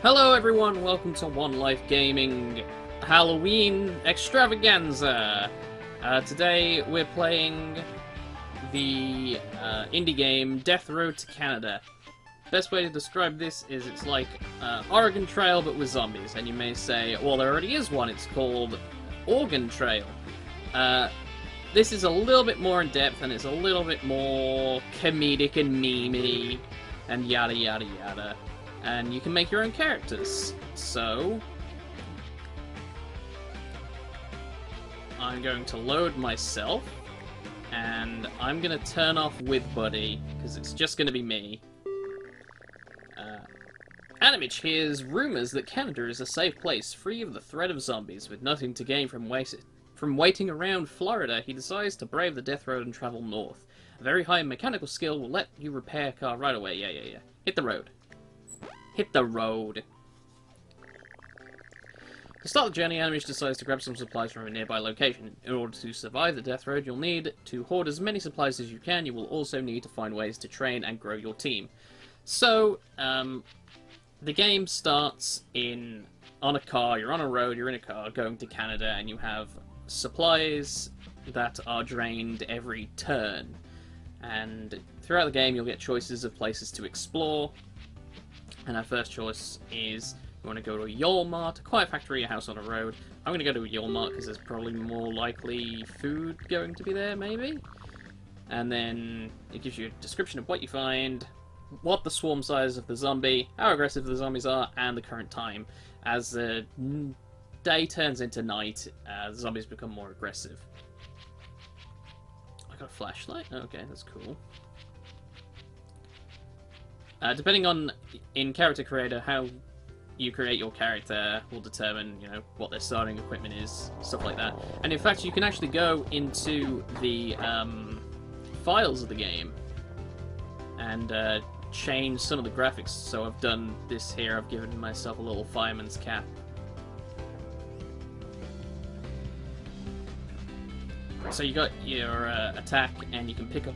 Hello everyone, welcome to One Life Gaming Halloween Extravaganza! Today we're playing the indie game Death Road to Canada. Best way to describe this is it's like Oregon Trail but with zombies, and you may say, well there already is one, it's called Oregon Trail. This is a little bit more in depth and it's a little bit more comedic and memey and yada yada yada. And you can make your own characters. So I'm going to load myself, and I'm going to turn off with Buddy, because it's just going to be me. Animich hears rumours that Canada is a safe place, free of the threat of zombies. With nothing to gain from waiting around Florida, he decides to brave the death road and travel north. A very high mechanical skill will let you repair a car right away. Yeah. Hit the road. Hit the road. To start the journey, Animich decides to grab some supplies from a nearby location. In order to survive the death road, you'll need to hoard as many supplies as you can. You will also need to find ways to train and grow your team. So, the game starts on a car. You're on a road, you're in a car going to Canada, and you have supplies that are drained every turn. And throughout the game, you'll get choices of places to explore. And our first choice is you want to go to a Walmart, a quiet factory, a house on a road. I'm going to go to a Walmart because there's probably more likely food going to be there, maybe? And then it gives you a description of what you find, what the swarm size of the zombie, how aggressive the zombies are, and the current time. As the day turns into night, the zombies become more aggressive. I got a flashlight? Okay, that's cool. Depending on, in Character Creator, how you create your character will determine, what their starting equipment is, stuff like that. And in fact, you can actually go into the files of the game and change some of the graphics. So I've done this here, I've given myself a little fireman's cap. So you got your attack, and you can pick up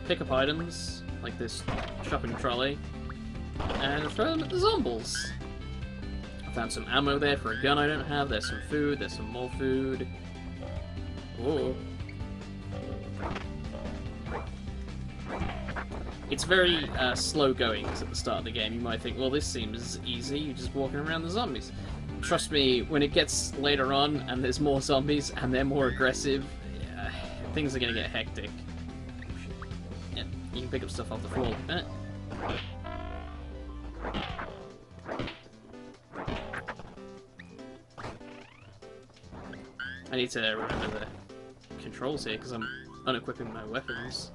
pick up items, like this shopping trolley, and throw them at the zombies. I found some ammo there for a gun I don't have. There's some food. There's some more food. Whoa. It's very slow going at the start of the game. You might think, well, this seems easy. You're just walking around the zombies. Trust me, when it gets later on and there's more zombies and they're more aggressive, things are going to get hectic. Yeah, you can pick up stuff off the floor. I need to remember the controls here because I'm unequipping my weapons.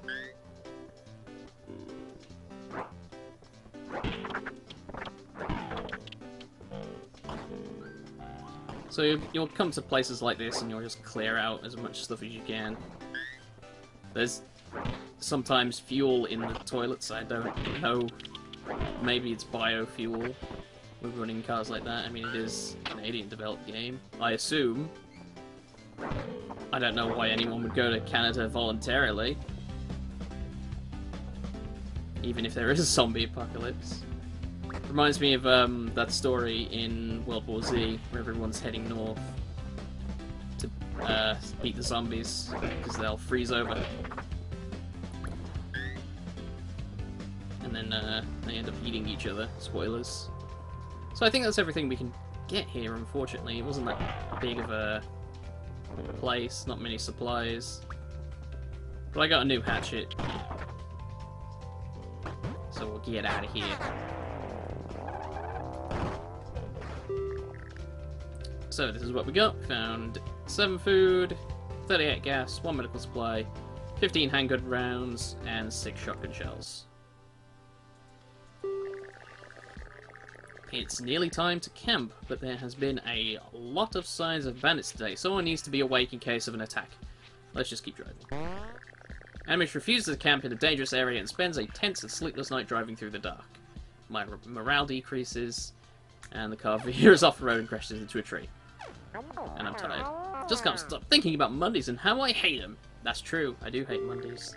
So you'll come to places like this and you'll just clear out as much stuff as you can. There's sometimes fuel in the toilets, I don't know. Maybe it's biofuel with running cars like that. I mean, it is a Canadian-developed game, I assume. I don't know why anyone would go to Canada voluntarily. Even if there is a zombie apocalypse. Reminds me of that story in World War Z, where everyone's heading north to beat the zombies, because they'll freeze over. And then they end up eating each other. Spoilers. So I think that's everything we can get here, unfortunately. It wasn't that big of a place, not many supplies. But I got a new hatchet. So we'll get out of here. So this is what we got. Found 7 food, 38 gas, 1 medical supply, 15 handgun rounds, and 6 shotgun shells. It's nearly time to camp, but there has been a lot of signs of bandits today. Someone needs to be awake in case of an attack. Let's just keep driving. Amish refuses to camp in a dangerous area and spends a tense and sleepless night driving through the dark. My morale decreases, and the car veers off the road and crashes into a tree. And I'm tired. Just can't stop thinking about Mondays and how I hate them. That's true, I do hate Mondays.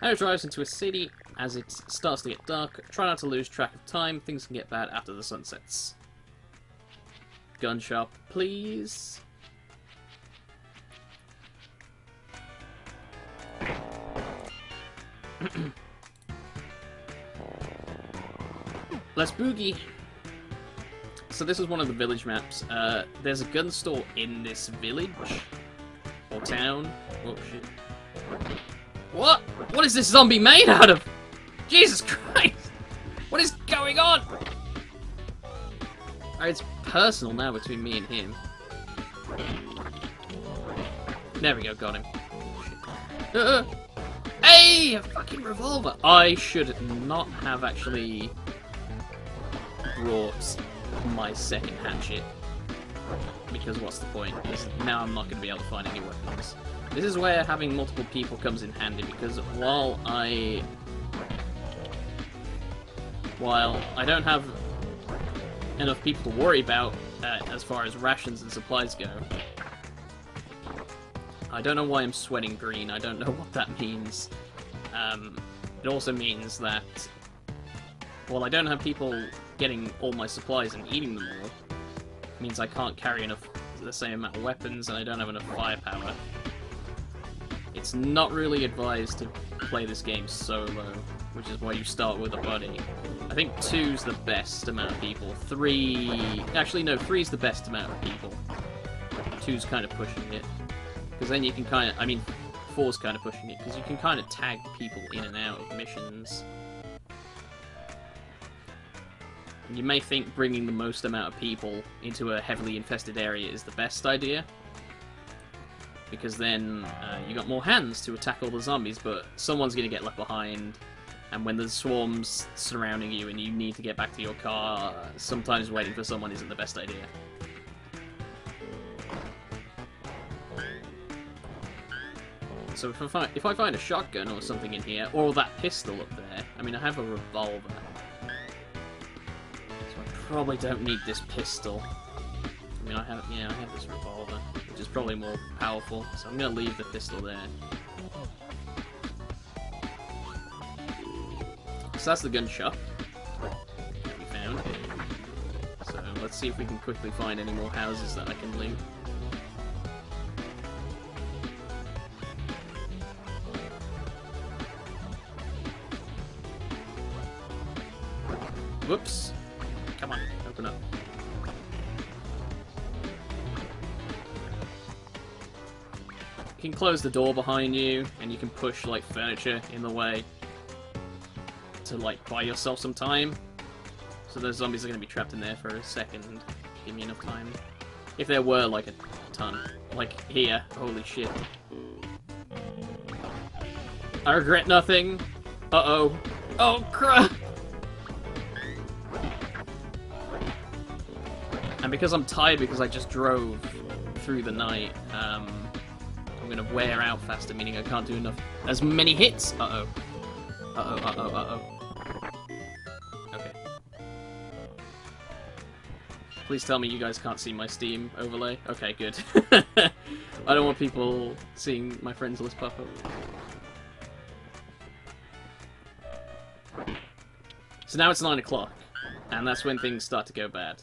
Anna drives into a city As it starts to get dark, try not to lose track of time. Things can get bad after the sun sets. Gun shop, please. Let's boogie. So this is one of the village maps. There's a gun store in this village or town. Oh shit! What? What is this zombie made out of? Jesus Christ! What is going on? Alright, it's personal now between me and him. There we go, got him. Hey! A fucking revolver! I should not have actually brought my second hatchet. Because what's the point? Now I'm not going to be able to find any weapons. This is where having multiple people comes in handy, because while I don't have enough people to worry about as far as rations and supplies go, I don't know why I'm sweating green, I don't know what that means. It also means that, well, I don't have people getting all my supplies and eating them all. It means I can't carry the same amount of weapons, and I don't have enough firepower. It's not really advised to play this game solo, which is why you start with a buddy. I think 2's the best amount of people. 3... Actually, no, 3's the best amount of people. 2's kind of pushing it. Because then you can kind of... I mean, 4's kind of pushing it, because you can kind of tag people in and out of missions. And you may think bringing the most amount of people into a heavily infested area is the best idea, because then you got more hands to attack all the zombies, but someone's going to get left behind, and when there's swarms surrounding you and you need to get back to your car, sometimes waiting for someone isn't the best idea. So if I find a shotgun or something in here, or that pistol up there, I mean, I have a revolver, so I probably don't need this pistol. I mean, I have this revolver, which is probably more powerful, so I'm going to leave the pistol there. So that's the gun shop that we found. So let's see if we can quickly find any more houses that I can loot. Whoops. Come on, open up. You can close the door behind you, and you can push, like, furniture in the way to, like, buy yourself some time. So those zombies are going to be trapped in there for a second. Give me enough time. If there were, like, a ton. Like, here. Holy shit. I regret nothing. Uh-oh. Oh, crap! And because I'm tired, because I just drove through the night, I'm gonna wear out faster, meaning I can't do as many hits. Uh-oh. Uh-oh, uh-oh, uh-oh. Okay. Please tell me you guys can't see my Steam overlay. Okay, good. I don't want people seeing my friends list pop up. So now it's 9 o'clock, and that's when things start to go bad.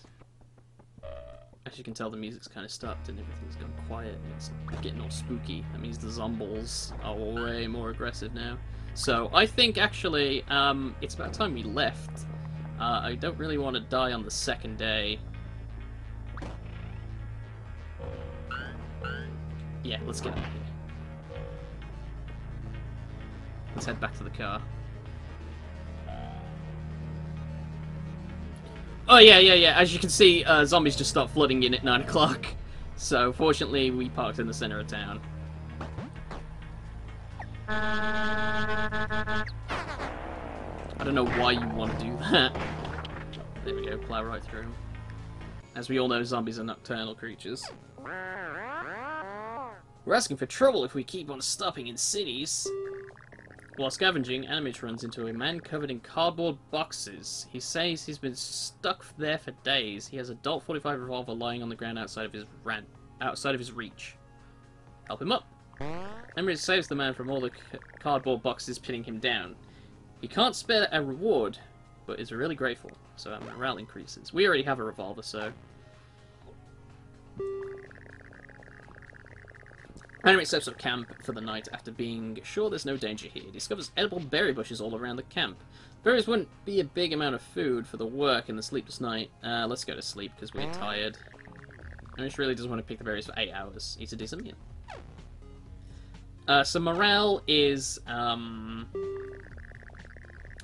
As you can tell, the music's kind of stopped and everything's gone quiet. It's getting all spooky. That means the zombies are way more aggressive now. So I think actually it's about time we left. I don't really want to die on the second day. Yeah, let's get out of here. Let's head back to the car. Oh yeah. As you can see, zombies just start flooding in at 9 o'clock. So fortunately, we parked in the center of town. I don't know why you want to do that. There we go, plow right through. As we all know, zombies are nocturnal creatures. We're asking for trouble if we keep on stopping in cities. While scavenging, Animage runs into a man covered in cardboard boxes. He says he's been stuck there for days. He has a Dot 45 revolver lying on the ground outside of his reach. Help him up. Animage saves the man from all the cardboard boxes pinning him down. He can't spare a reward, but is really grateful, so our morale increases. We already have a revolver, so... Enemy sets up camp for the night after being sure there's no danger here. He discovers edible berry bushes all around the camp. Berries wouldn't be a big amount of food for the work and the sleepless night. Let's go to sleep because we're tired. Amish really doesn't want to pick the berries for 8 hours. He's a decent man. So morale is how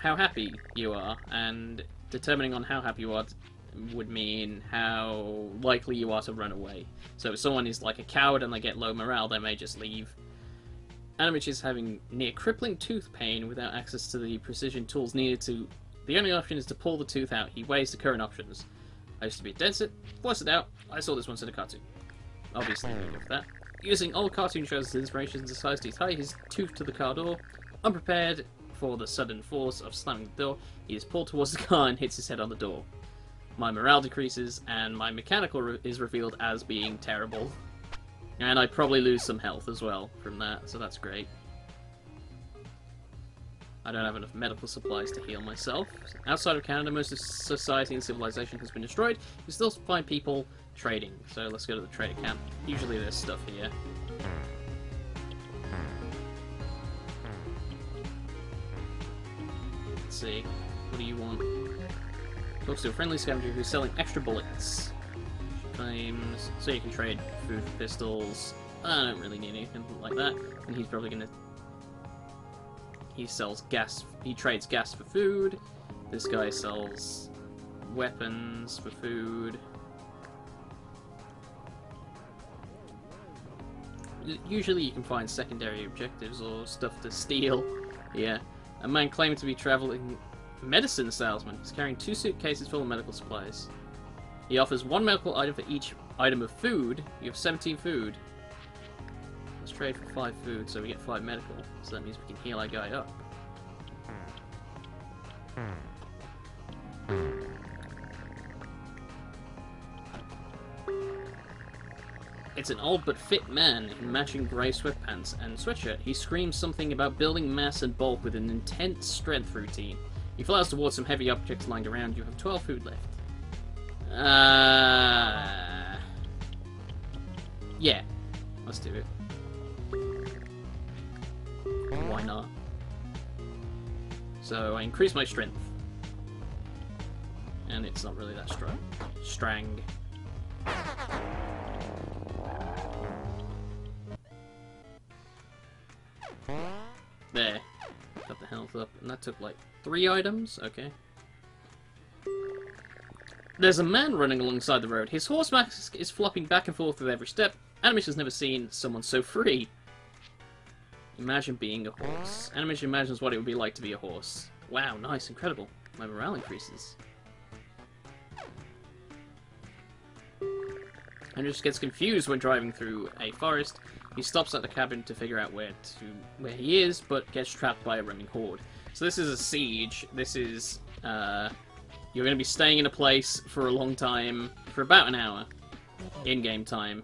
happy you are, and determining on how happy you are would mean how likely you are to run away. So if someone is like a coward and they get low morale, they may just leave. Animich is having near crippling tooth pain without access to the precision tools needed to... The only option is to pull the tooth out. He weighs the current options. I used to be a dentist, forced it out. I saw this once in a cartoon. Obviously, no good for that. Using old cartoon shows as inspiration, decides to tie his tooth to the car door. Unprepared for the sudden force of slamming the door, he is pulled towards the car and hits his head on the door. My morale decreases, and my mechanical is revealed as being terrible. And I probably lose some health as well from that, so that's great. I don't have enough medical supplies to heal myself. Outside of Canada, most of society and civilization has been destroyed. You still find people trading, so let's go to the trader camp. Usually there's stuff here. Let's see. What do you want? Talks to a friendly scavenger who's selling extra bullets. Claims, so you can trade food for pistols. I don't really need anything like that. And he's probably gonna... He sells gas, he trades gas for food. This guy sells weapons for food. Usually you can find secondary objectives or stuff to steal. Yeah. A man claiming to be traveling medicine salesman. He's carrying 2 suitcases full of medical supplies. He offers 1 medical item for each item of food. You have 17 food. Let's trade for 5 food so we get 5 medical. So that means we can heal our guy up. It's an old but fit man in matching grey sweatpants and sweatshirt. He screams something about building mass and bulk with an intense strength routine. He flies towards some heavy objects lying around. You have 12 food left. Yeah. Let's do it. Why not? So I increase my strength. And it's not really that strong. Strang. There. Got the health up. And that took like 3 items? Okay. There's a man running alongside the road. His horse mask is flopping back and forth with every step. Animich has never seen someone so free. Imagine being a horse. Animich imagines what it would be like to be a horse. Wow, nice, incredible. My morale increases. Animich gets confused when driving through a forest. He stops at the cabin to figure out where he is, but gets trapped by a running horde. So this is a siege. This is, you're going to be staying in a place for a long time, for about an hour, in-game time.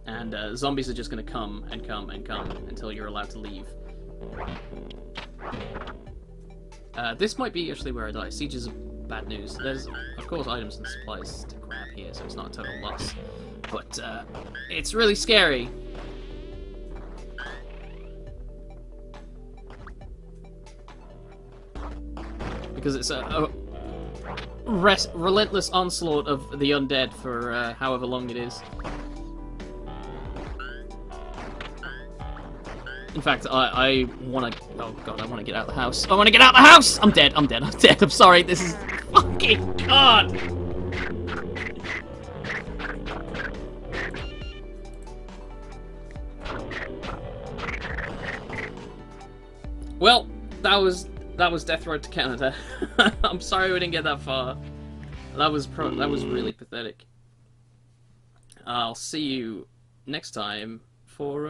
And zombies are just going to come and come and come until you're allowed to leave. This might be actually where I die. Siege is bad news. There's, of course, items and supplies to grab here, so it's not a total loss. But it's really scary. Because it's a relentless onslaught of the undead for however long it is. In fact, I want to... Oh god, I want to get out of the house. I want to get out of the house! I'm dead, I'm dead, I'm dead. I'm sorry, this is... Fucking god! Well, that was Death Road to Canada. I'm sorry we didn't get that far. That was really pathetic. I'll see you next time for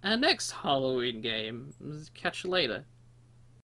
our next Halloween game. Catch you later.